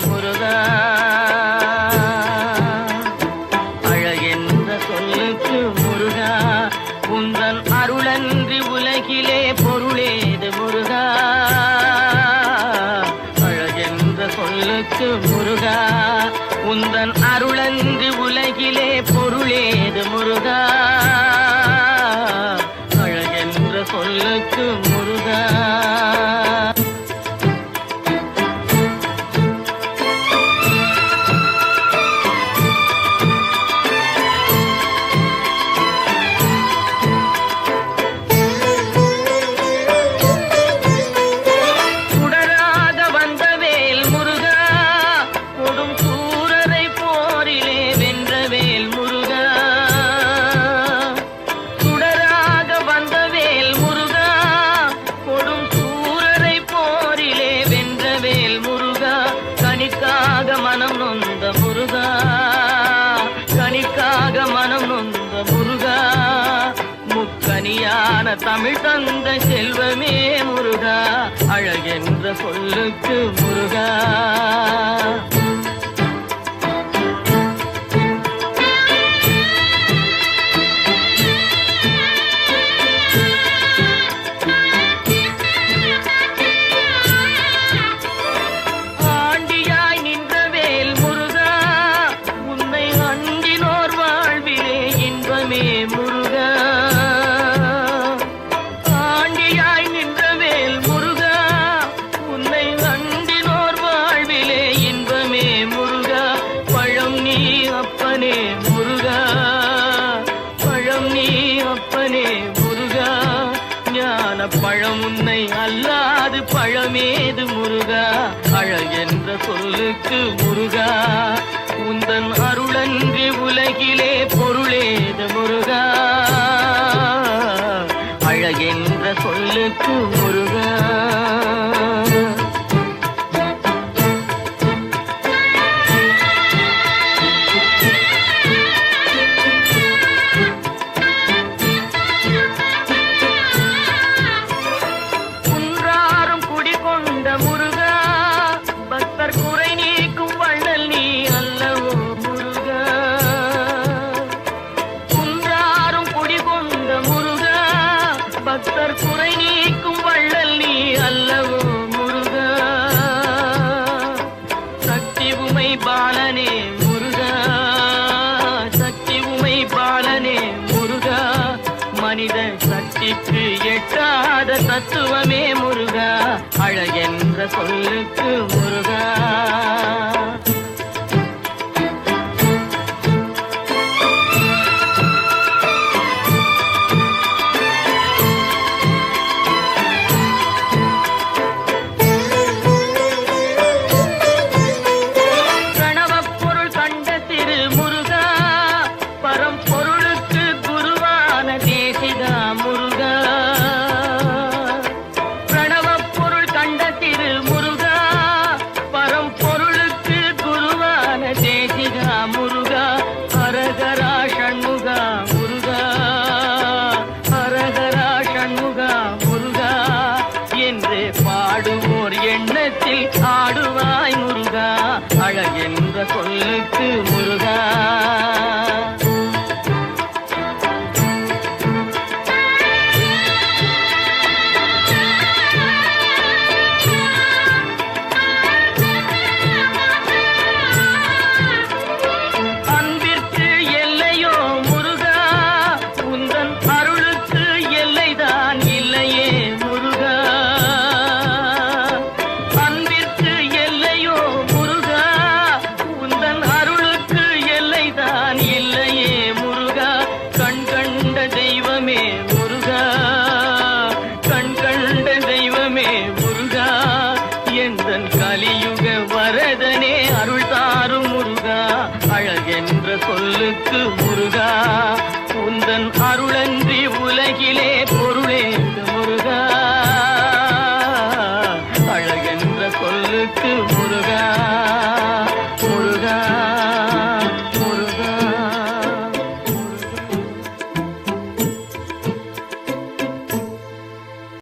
முருகா, அழகென்ற சொல்லுக்கு முருகா, உந்தன் அருளன்றி உலகிலே பொருளேது முருகா, அழகென்ற சொல்லுக்கு முருகா, உந்தன் அருளன்றி உலகிலே பொருளேது முருகா, அழகென்ற சொல்லுக்கு முருகா. மனம் நொந்த முருகா, கனிக்காக மனம் நொந்த முருகா, முக்கனியான தமிழ் தந்த செல்வமே முருகா, அழகென்ற சொல்லுக்கு முருகா. முருகா, ஆண்டியாய் நின்ற வேல் முருகா, உன்னை அண்டினோர் வாழ்விலே இன்பமே முருகா, பழம் நீ அப்பனே முருகா, பழம் நீ அப்பனே முருகா, ஞான பழம் உன்னை அல்லாது பழமேது முருகா, அழகென்ற சொல்லுக்கு முருகா, உந்தன் அருளன்றி உலகிலே பொருளேது முருகா, அழகென்ற சொல்லுக்கு முருகா. குன்றாரும் குடிகொண்ட முருகா, பக்தர் குறை நீக்கும் வள்ளல் நீ அல்லவோ முருகா, குன்றாரும் குடிகொண்ட முருகா, பக்தர் குறை நீக்கும் வள்ளல் நீ அல்லவோ முருகா, சக்தி உமை பாலனே முருகா, சக்தி உமை பாலனே முருகா, மனித சக்திக்கு எட்டாத தத்துவமே முருகா, அழகென்ற சொல்லுக்கு முருகா. முருகா, ஹரஹரா ஷண்முகா முருகா, ஹரஹரா ஷண்முகா முருகா என்று பாடுவோர் எண்ணத்தில் ஆடுவாய் முருகா, அழகென்ற சொல்ல